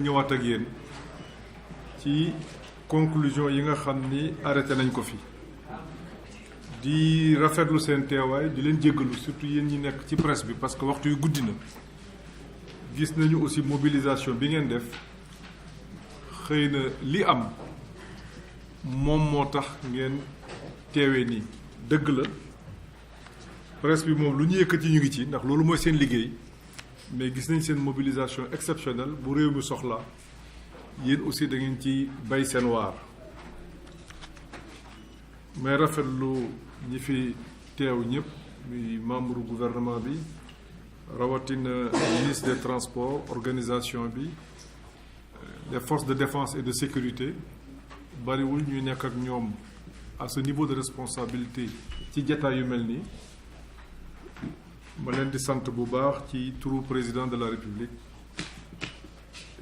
ñëwaat ak yéen ci conclusion yi nga xam ni arrêté nañ ko fi di rafetlu seen teewaay di leen jéggalu surtout yéen ñi nekk ci presse bi parce que waxtu yu guddi na gis nañu aussi mobilisation bi ngeen def xëy na li am moom moo tax ngeen teewee nii dëgg la presse bi moom lu ñu yëkkati ñu ngi ci ndax loolu mooy seen liggéey mais gis nañ seen mobilisation exceptionnelle bu réew mi soxla yéen aussi da ngeen ci bay seen waar mais rafetlu ñi fi teew ñëpp muy membre gouvernement bi rawatina ministre des transports organisation bi les forces de défense et de sécurité bariwul ñuy nekk ak ñoom à ce niveau de responsabilité ci jataay yu mel nii ma leen di sant bu baax ci turu président de la république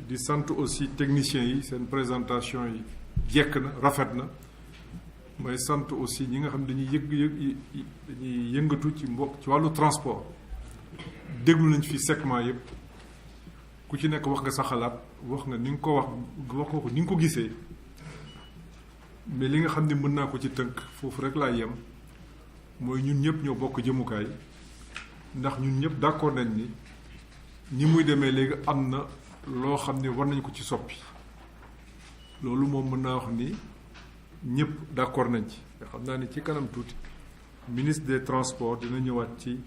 di sant aussi techniciens yi seen présentation yi jekk na rafet na may sant aussi ñi nga xam dañuy dañuy yëngatu ci mbokk ci wàllu transport déglu nañ fi segment yëpp ku ci nekk wax nga sa xalaat wax nga ni nga ko wax ko ni nga ko gisee mais li nga xam ne mën naa ko ci tënk foofu rek laa yem mooy ñun ñëpp ñoo bokk jëmukaay ndax ñun ñëpp d'accord nañ ni muy demee léegi am na loo xam ne war nañ ko ci soppi loolu moom mën naa wax ni ñëpp d'accord nañ ci nga xam naa ni ci kanam tuuti ministre des transports dina ñëwaat ci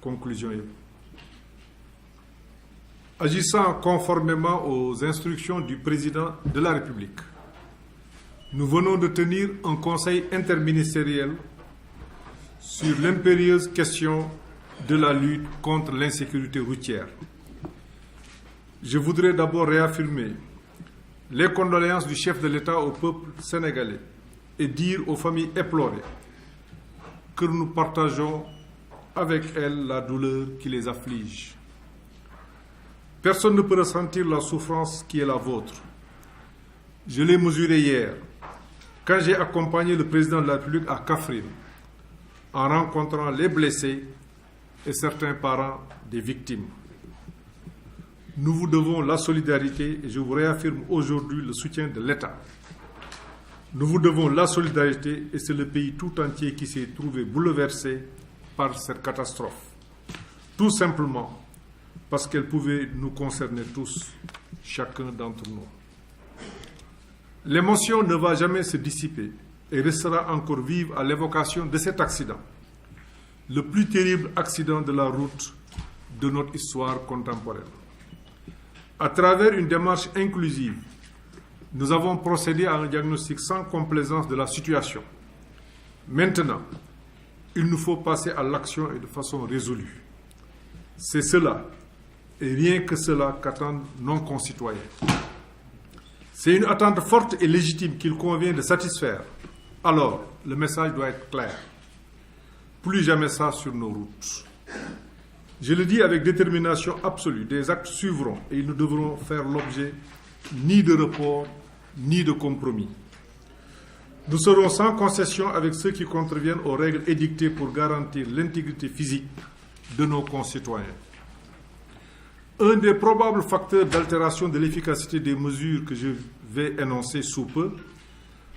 conclusion yëpp. Agissant conformément aux instructions du président de la République, nous venons de tenir un conseil interministériel sur l'impérieuse question de la lutte contre l'insécurité routière. Je voudrais d'abord réaffirmer les condoléances du chef de l'État au peuple sénégalais et dire aux familles éplorées que nous partageons avec elles la douleur qui les afflige. Personne ne peut ressentir la souffrance qui est la vôtre. Je l'ai mesuré hier quand j'ai accompagné le président de la République à Kaffrine en rencontrant les blessés et certains parents des victimes. Nous vous devons la solidarité et je vous réaffirme aujourd'hui le soutien de l'État. Nous vous devons la solidarité et c'est le pays tout entier qui s'est trouvé bouleversé par cette catastrophe. Tout simplement parce qu'elle pouvait nous concerner tous, chacun d'entre nous. L'émotion ne va jamais se dissiper et restera encore vive à l'évocation de cet accident. Le plus terrible accident de la route de notre histoire contemporaine. À travers une démarche inclusive, nous avons procédé à un diagnostic sans complaisance de la situation. Maintenant, il nous faut passer à l'action et de façon résolue. C'est cela, et rien que cela, qu'attendent nos concitoyens. C'est une attente forte et légitime qu'il convient de satisfaire. Alors, le message doit être clair. Plus jamais ça sur nos routes. Je le dis avec détermination absolue, des actes suivront et ils ne devront faire l'objet ni de report, ni de compromis. Nous serons sans concession avec ceux qui contreviennent aux règles édictées pour garantir l'intégrité physique de nos concitoyens. Un des probables facteurs d'altération de l'efficacité des mesures que je vais énoncer sous peu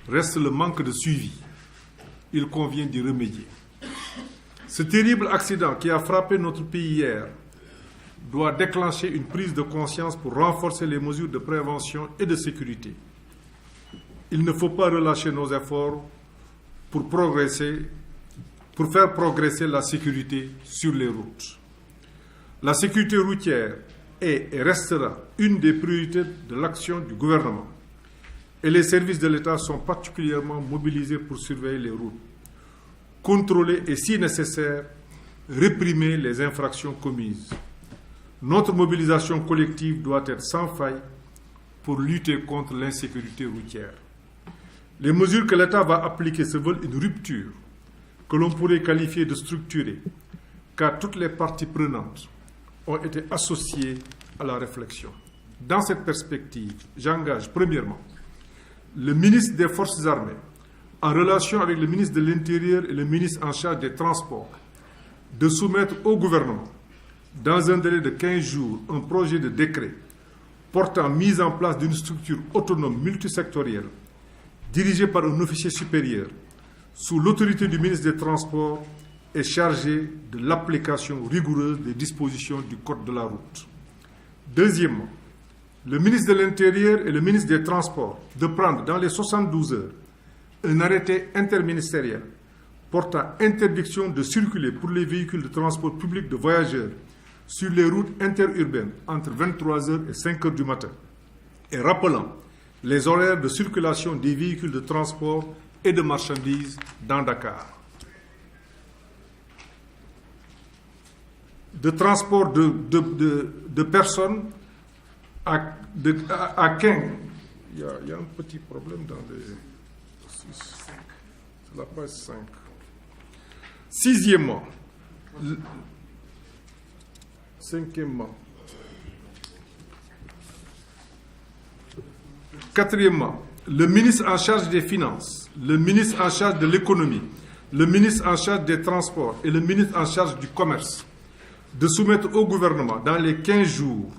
reste le manque de suivi. Il convient d'y remédier. Ce terrible accident qui a frappé notre pays hier doit déclencher une prise de conscience pour renforcer les mesures de prévention et de sécurité. Il ne faut pas relâcher nos efforts pour faire progresser la sécurité sur les routes. La sécurité routière est et restera une des priorités de l'action du gouvernement. Et les services de l'État sont particulièrement mobilisés pour surveiller les routes, contrôler et, si nécessaire, réprimer les infractions commises. Notre mobilisation collective doit être sans faille pour lutter contre l'insécurité routière. Les mesures que l'État va appliquer se veulent une rupture que l'on pourrait qualifier de structurée, car toutes les parties prenantes ont été associées à la réflexion. Dans cette perspective, j'engage premièrement le ministre des Forces armées, en relation avec le ministre de l'Intérieur et le ministre en charge des Transports, de soumettre au gouvernement, dans un délai de 15 jours, un projet de décret portant mise en place d'une structure autonome multisectorielle dirigée par un officier supérieur sous l'autorité du ministre des Transports et chargé de l'application rigoureuse des dispositions du Code de la route. Deuxièmement, le ministre de l'Intérieur et le ministre des Transports de prendre dans les 72 heures un arrêté interministériel portant interdiction de circuler pour les véhicules de transport public de voyageurs sur les routes interurbaines entre 23h et 5h du matin et rappelant les horaires de circulation des véhicules de transport et de marchandises dans Dakar. De transport de personnes à 15. Il y a un petit problème dans les 6. C'est la page 5. Sixièmement. Cinquièmement. Quatrièmement, le ministre en charge des Finances, le ministre en charge de l'Économie, le ministre en charge des Transports et le ministre en charge du Commerce de soumettre au gouvernement dans les 15 jours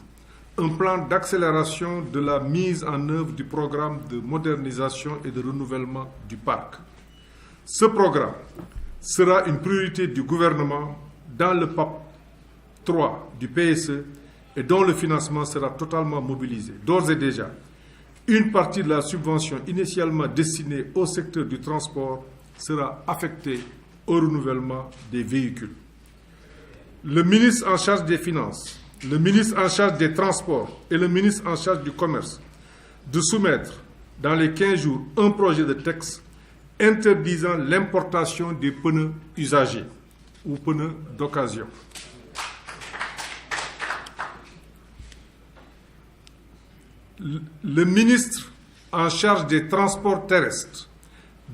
un plan d'accélération de la mise en œuvre du programme de modernisation et de renouvellement du parc. Ce programme sera une priorité du gouvernement dans le PAP 3 du PSE et dont le financement sera totalement mobilisé. D'ores et déjà, une partie de la subvention initialement destinée au secteur du transport sera affectée au renouvellement des véhicules. Le ministre en charge des Finances, le ministre en charge des Transports et le ministre en charge du Commerce de soumettre dans les 15 jours un projet de texte interdisant l'importation des pneus usagés ou pneus d'occasion. Le ministre en charge des transports terrestres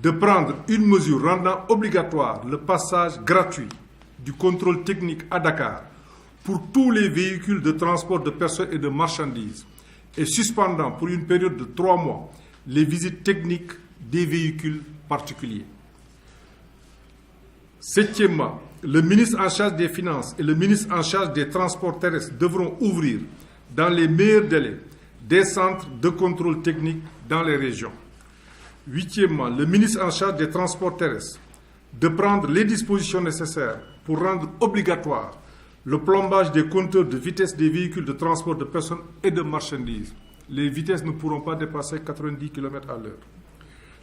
de prendre une mesure rendant obligatoire le passage gratuit du contrôle technique à Dakar pour tous les véhicules de transport de personnes et de marchandises et suspendant pour une période de 3 mois les visites techniques des véhicules particuliers. Septièmement, le ministre en charge des Finances et le ministre en charge des transports terrestres devront ouvrir dans les meilleurs délais des centres de contrôle technique dans les régions. Huitièmement, le ministre en charge des transports terrestres de prendre les dispositions nécessaires pour rendre obligatoire le plombage des compteurs de vitesse des véhicules de transport de personnes et de marchandises. Les vitesses ne pourront pas dépasser 90 km à l'heure.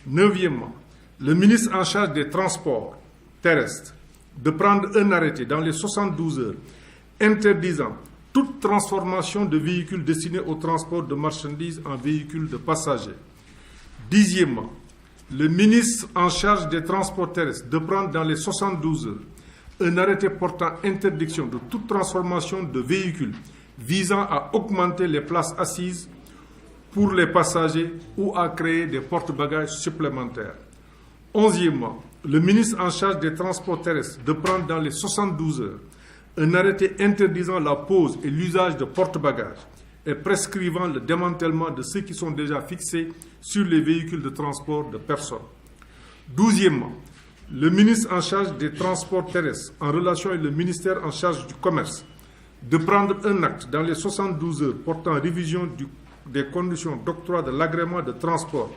Neuvièmement, le ministre en charge des transports terrestres de prendre un arrêté dans les 72 heures interdisant toute transformation de véhicules destinés au transport de marchandises en véhicules de passagers. Dixièmement, le ministre en charge des transports terrestres de prendre dans les 72 heures un arrêté portant interdiction de toute transformation de véhicules visant à augmenter les places assises pour les passagers ou à créer des porte-bagages supplémentaires. Onzièmement, le ministre en charge des transports terrestres de prendre dans les 72 heures un arrêté interdisant la pose et l'usage de porte-bagages et prescrivant le démantèlement de ceux qui sont déjà fixés sur les véhicules de transport de personnes. Douzièmement, le ministre en charge des transports terrestres, en relation avec le ministère en charge du commerce, de prendre un acte dans les 72 heures portant révision des conditions d'octroi de l'agrément de transport,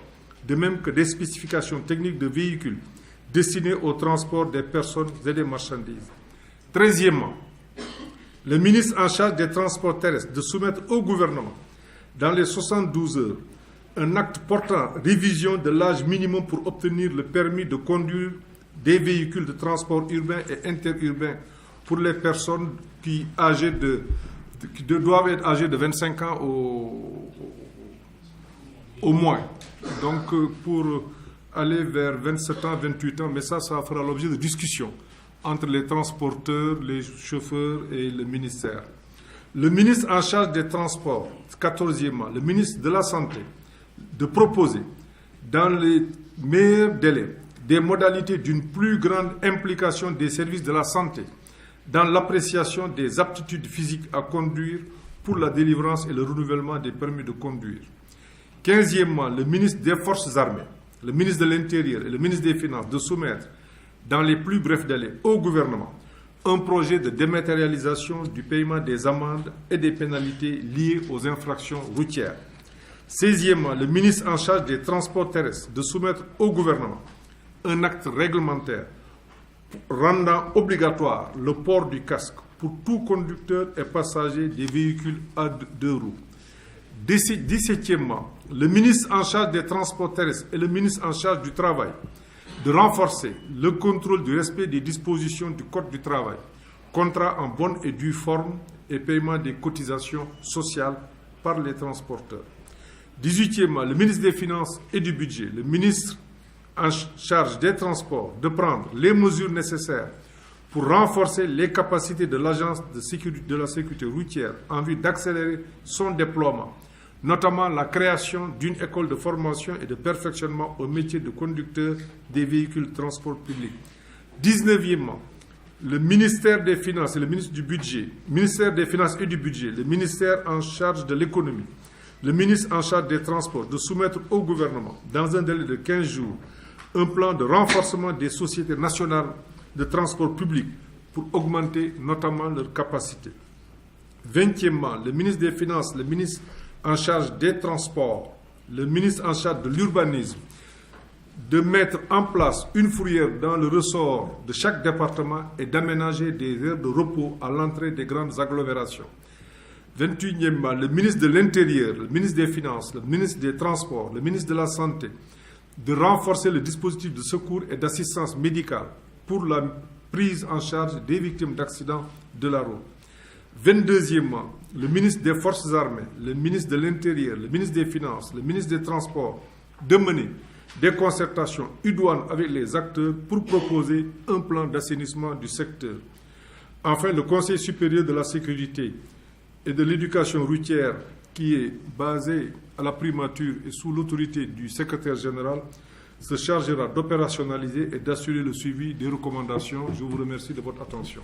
de même que des spécifications techniques de véhicules destinés au transport des personnes et des marchandises. Treizièmement, le ministre en charge des transports terrestres de soumettre au gouvernement, dans les 72 heures, un acte portant révision de l'âge minimum pour obtenir le permis de conduire des véhicules de transport urbain et interurbain pour les personnes qui doivent être âgées de 25 ans au moins. Donc, pour aller vers 27 ans, 28 ans, mais ça fera l'objet de discussions entre les transporteurs, les chauffeurs et le ministère. Le ministre en charge des transports, 14e, le ministre de la Santé, de proposer, dans les meilleurs délais, des modalités d'une plus grande implication des services de la santé dans l'appréciation des aptitudes physiques à conduire pour la délivrance et le renouvellement des permis de conduire. 15e, le ministre des Forces armées, le ministre de l'Intérieur et le ministre des Finances de soumettre dans les plus brefs délais au gouvernement un projet de dématérialisation du paiement des amendes et des pénalités liées aux infractions routières. 16e, le ministre en charge des transports terrestres de soumettre au gouvernement un acte réglementaire rendant obligatoire le port du casque pour tout conducteur et passager des véhicules à deux roues. 17e, le ministre en charge des transports terrestres et le ministre en charge du travail de renforcer le contrôle du respect des dispositions du Code du travail, contrat en bonne et due forme et paiement des cotisations sociales par les transporteurs. 18e, le ministre des Finances et du Budget, le ministre en charge des transports, de prendre les mesures nécessaires pour renforcer les capacités de l'Agence de la sécurité routière en vue d'accélérer son déploiement, notamment la création d'une école de formation et de perfectionnement au métier de conducteur des véhicules de transport public. 19e, le ministère des Finances et le ministre du Budget, ministère des Finances et du Budget, le ministère en charge de l'économie, le ministre en charge des transports, de soumettre au gouvernement, dans un délai de 15 jours, un plan de renforcement des sociétés nationales de transport public pour augmenter notamment leurs capacités. 20e, le ministre des Finances, le ministre en charge des transports, le ministre en charge de l'urbanisme, de mettre en place une fourrière dans le ressort de chaque département et d'aménager des aires de repos à l'entrée des grandes agglomérations. 21e, le ministre de l'Intérieur, le ministre des Finances, le ministre des Transports, le ministre de la Santé, de renforcer le dispositif de secours et d'assistance médicale pour la prise en charge des victimes d'accidents de la route. 22e, le ministre des Forces armées, le ministre de l'Intérieur, le ministre des Finances, le ministre des Transports, de mener des concertations idoines avec les acteurs pour proposer un plan d'assainissement du secteur. Enfin, le Conseil supérieur de la sécurité et de l'éducation routière, qui est basé à la primature et sous l'autorité du secrétaire général, se chargera d'opérationnaliser et d'assurer le suivi des recommandations. Je vous remercie de votre attention.